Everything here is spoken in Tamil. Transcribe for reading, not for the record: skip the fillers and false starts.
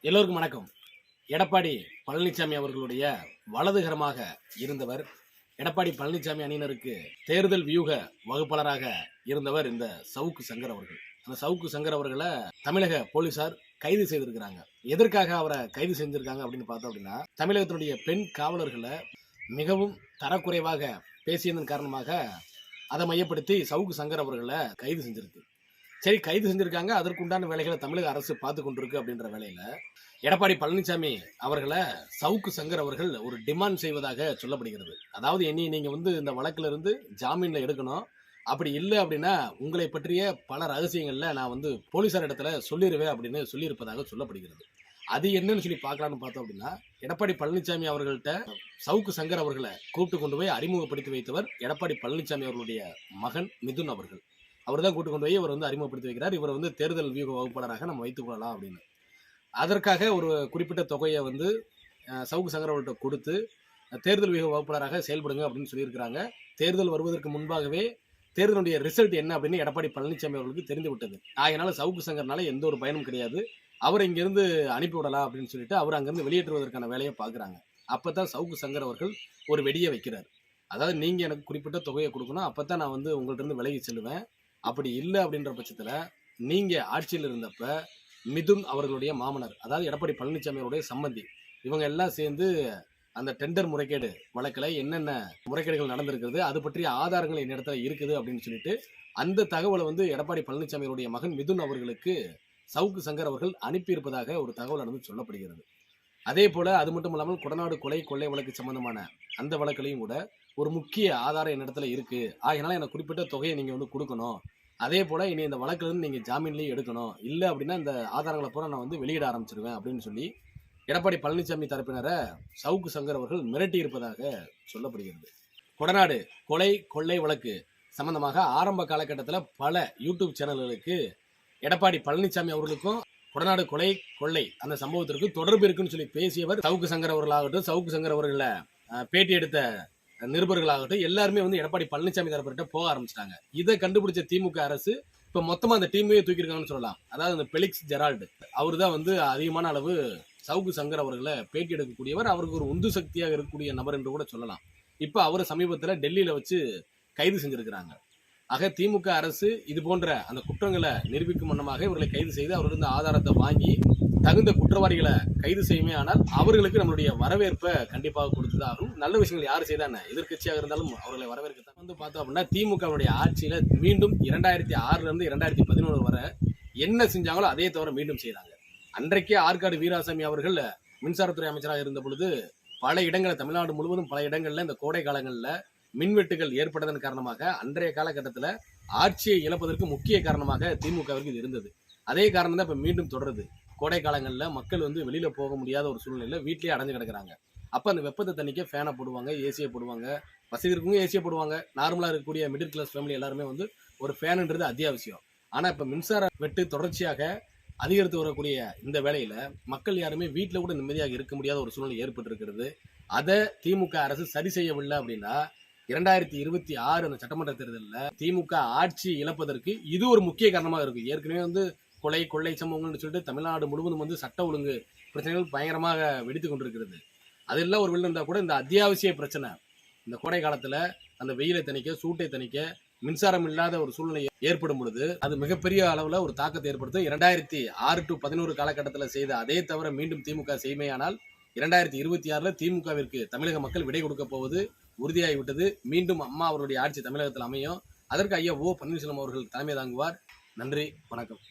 எல்லோருக்கும் வணக்கம். எடப்பாடி பழனிசாமி அவர்களுடைய வலதுகரமாக இருந்தவர். எடப்பாடி பழனிசாமி அணியினருக்கு தேர்தல் வியூக வகுப்பாளராக இருந்தவர் இந்த சவுக்கு சங்கர் அவர்கள். அந்த சவுக்கு சங்கர் அவர்களை தமிழக போலீசார் கைது செய்திருக்கிறாங்க. எதற்காக அவரை கைது செஞ்சிருக்காங்க அப்படின்னு பார்த்தோம் அப்படின்னா, தமிழகத்தினுடைய பெண் காவலர்களை மிகவும் தரக்குறைவாக பேசியதன் காரணமாக அதை மையப்படுத்தி சவுக்கு சங்கர் அவர்களை கைது செஞ்சிருக்கு. சரி, கைது செஞ்சிருக்காங்க, அதற்குண்டான வேலைகளை தமிழக அரசு பார்த்து கொண்டிருக்கு அப்படின்ற வேலையில எடப்பாடி பழனிசாமி அவர்களை சவுக்கு சங்கர் அவர்கள் ஒரு டிமாண்ட் செய்வதாக சொல்லப்படுகிறது. அதாவது நீங்க இந்த வழக்குல இருந்து ஜாமீன்ல எடுக்கணும், அப்படி இல்லை அப்படின்னா உங்களை பற்றிய பல ரகசியங்கள்ல நான் போலீசார் இடத்துல சொல்லிடுவேன் அப்படின்னு சொல்லியிருப்பதாக சொல்லப்படுகிறது. அது என்னன்னு சொல்லி பார்க்கலான்னு பார்த்தோம் அப்படின்னா, எடப்பாடி பழனிசாமி அவர்கள்ட்ட சவுக்கு சங்கர் அவர்களை கூப்பிட்டு கொண்டு போய் அறிமுகப்படுத்தி வைத்தவர் எடப்பாடி பழனிசாமி அவர்களுடைய மகன் மிதுன் அவர்கள். அவர் தான் கூட்டு கொண்டு போய் இவர் அறிமுகப்படுத்தி வைக்கிறார். இவர் தேர்தல் வியூக வகுப்பாளராக நம்ம வைத்துக் கொள்ளலாம் அப்படின்னு. அதற்காக ஒரு குறிப்பிட்ட தொகையை சவுக்கு சங்கர் அவர்கள்ட்ட கொடுத்து தேர்தல் வியூக வகுப்பாளராக செயல்படுங்க அப்படின்னு சொல்லியிருக்கிறாங்க. தேர்தல் வருவதற்கு முன்பாகவே தேர்தலுடைய ரிசல்ட் என்ன அப்படின்னு எடப்பாடி பழனிசாமி அவர்களுக்கு தெரிந்து விட்டது. அதனால சவுக்கு சங்கர்னால எந்த ஒரு பயனும் கிடையாது, அவர் இங்கிருந்து அனுப்பிவிடலாம் அப்படின்னு சொல்லிட்டு அவர் அங்கிருந்து வெளியேற்றுவதற்கான வேலையை பார்க்குறாங்க. அப்பதான் சவுக்கு சங்கர் அவர்கள் ஒரு வெடியை வைக்கிறார். அதாவது நீங்க எனக்கு குறிப்பிட்ட தொகையை கொடுக்கணும், அப்பதான் நான் உங்கள்ட்ட இருந்து விலகி செல்லுவேன். அப்படி இல்லை அப்படின்ற பட்சத்துல நீங்க ஆட்சியில் இருந்தப்ப மிதுன் அவர்களுடைய மாமனார், அதாவது எடப்பாடி பழனிசாமி அவருடைய சம்பந்தி, இவங்க எல்லாம் சேர்ந்து அந்த டெண்டர் முறைகேடு வழக்கில் என்னென்ன முறைகேடுகள் நடந்திருக்கிறது, அது பற்றிய ஆதாரங்கள் இந்த இடத்துல இருக்குது அப்படின்னு சொல்லிட்டு அந்த தகவலை எடப்பாடி பழனிசாமி அவருடைய மகன் மிதுன் அவர்களுக்கு சவுக்கு சங்கர் அவர்கள் அனுப்பியிருப்பதாக ஒரு தகவல் சொல்லப்படுகிறது. அதே போல அது மட்டும் இல்லாமல் கொடநாடு கொள்ளை வழக்கு சம்பந்தமான அந்த வழக்கிலையும் கூட ஒரு முக்கிய ஆதாரம் என் இடத்துல இருக்கு, அதனால எனக்கு குறிப்பிட்ட தொகையை நீங்க கொடுக்கணும், அதே போல இனி இந்த வழக்குல இருந்து நீங்க ஜாமீன்லயும் எடுக்கணும், இல்லை அப்படின்னா இந்த ஆதாரங்களை பூரா நான் வெளியிட ஆரம்பிச்சிருவேன் அப்படின்னு சொல்லி எடப்பாடி பழனிசாமி தரப்பினரை சவுக்கு சங்கர் அவர்கள் மிரட்டி இருப்பதாக சொல்லப்படுகிறது. கொடநாடு கொள்ளை வழக்கு சம்பந்தமாக ஆரம்ப காலகட்டத்தில் பல யூடியூப் சேனல்களுக்கு எடப்பாடி பழனிசாமி அவர்களுக்கும் கொடநாடு கொள்ளை அந்த சம்பவத்திற்கு தொடர்பு இருக்குன்னு சொல்லி பேசியவர் சவுக்கு சங்கர் அவர்களாகட்டும், சவுக்கு சங்கர் அவர்களை பேட்டி எடுத்த நிருபர்களாகட்டும், எல்லாருமே எடப்பாடி பழனிசாமி தரப்பிட்ட போக ஆரம்பிச்சிட்டாங்க. இதை கண்டுபிடிச்ச திமுக அரசு இப்ப மொத்தமா அந்த டீமையே தூக்கியிருக்காங்கன்னு சொல்லலாம். அதாவது அந்த பெலிக்ஸ் ஜெரால்டு அவரு தான் அதிகமான அளவு சவுக்கு சங்கர் அவர்களை பேட்டி எடுக்கக்கூடியவர், அவருக்கு ஒரு உந்து சக்தியாக இருக்கக்கூடிய நபர் என்று கூட சொல்லலாம். இப்ப அவரை சமீபத்துல டெல்லியில வச்சு கைது செஞ்சிருக்கிறாங்க. ஆக திமுக அரசு இது போன்ற அந்த குற்றங்களை நிரூபிக்கும் வண்ணமாக இவர்களை கைது செய்து அவர்களிருந்து ஆதாரத்தை வாங்கி தகுந்த குற்றவாளிகளை கைது செய்யுமே, ஆனால் அவர்களுக்கு நம்மளுடைய வரவேற்பை கண்டிப்பாக கொடுத்துதான். நல்ல விஷயங்கள் யார் செய்தானே, எதிர்கட்சியாக இருந்தாலும் அவர்களை வரவேற்கத்தான். பார்த்தோம் அப்படின்னா திமுகவுடைய ஆட்சியில மீண்டும் 2006 இருந்து 2011 வரை என்ன செஞ்சாங்களோ அதே தவிர மீண்டும் செய்யறாங்க. அன்றைக்கே ஆற்காடு வீராசாமி அவர்கள் மின்சாரத்துறை அமைச்சராக இருந்த பொழுது பல இடங்கள் தமிழ்நாடு முழுவதும் பல இடங்கள்ல இந்த கோடை காலங்கள்ல மின்வெட்டுகள் ஏற்பட்டதன் காரணமாக அன்றைய காலகட்டத்தில் ஆட்சியை இழப்பதற்கு முக்கிய காரணமாக திமுகவிற்கு இது இருந்தது. அதே காரணம் தான் இப்ப மீண்டும் தொடருது. கோடை காலங்களில் மக்கள் வெளியில போக முடியாத ஒரு சூழ்நிலையில வீட்லயே அடைஞ்சு கிடக்குறாங்க. அப்ப அந்த வெப்பத்தை தண்ணிக்க ஃபேனை போடுவாங்க, ஏசியை போடுவாங்க, வசதி இருக்கவங்க ஏசியை போடுவாங்க. நார்மலா இருக்கக்கூடிய மிடில் கிளாஸ் ஃபேமிலி எல்லாருமே ஒரு ஃபேனுன்றது அத்தியாவசியம். ஆனா இப்ப மின்சார வெட்டு தொடர்ச்சியாக அதிகரித்து வரக்கூடிய இந்த வேளையில மக்கள் யாருமே வீட்டுல கூட நிம்மதியாக இருக்க முடியாத ஒரு சூழ்நிலை ஏற்பட்டு இருக்கிறது. அதை திமுக அரசு சரி செய்யவில்லை அப்படின்னா 2026 அந்த சட்டமன்ற தேர்தலில் திமுக ஆட்சி இழப்பதற்கு இது ஒரு முக்கிய காரணமாக இருக்கு. ஏற்கனவே கொள்ளை சம்பவங்கள்னு சொல்லிட்டு தமிழ்நாடு முழுவதும் சட்ட ஒழுங்கு பிரச்சனைகள் பயங்கரமாக வெடித்து கொண்டிருக்கிறது. அதெல்லாம் ஒரு வெளில இருந்தா கூட இந்த அத்தியாவசிய பிரச்சனை, இந்த கோடை காலத்துல அந்த வெயிலை தணிக்க, சூட்டை தணிக்க மின்சாரம் இல்லாத ஒரு சூழ்நிலை ஏற்படும் பொழுது அது மிகப்பெரிய அளவுல ஒரு தாக்கத்தை ஏற்படுத்தும். 2006 to 2011 காலகட்டத்தில் செய்த அதே தவிர மீண்டும் திமுக செய்மையானால் 2026 திமுகவிற்கு தமிழக மக்கள் விடை கொடுக்க போவது உறுதியாகிவிட்டது. மீண்டும் அம்மா அவருடைய ஆட்சி தமிழகத்தில் அமையும். அதற்கு ஐயா ஓ பன்னீர்செல்வம் அவர்கள் தலைமை தாங்குவார். நன்றி, வணக்கம்.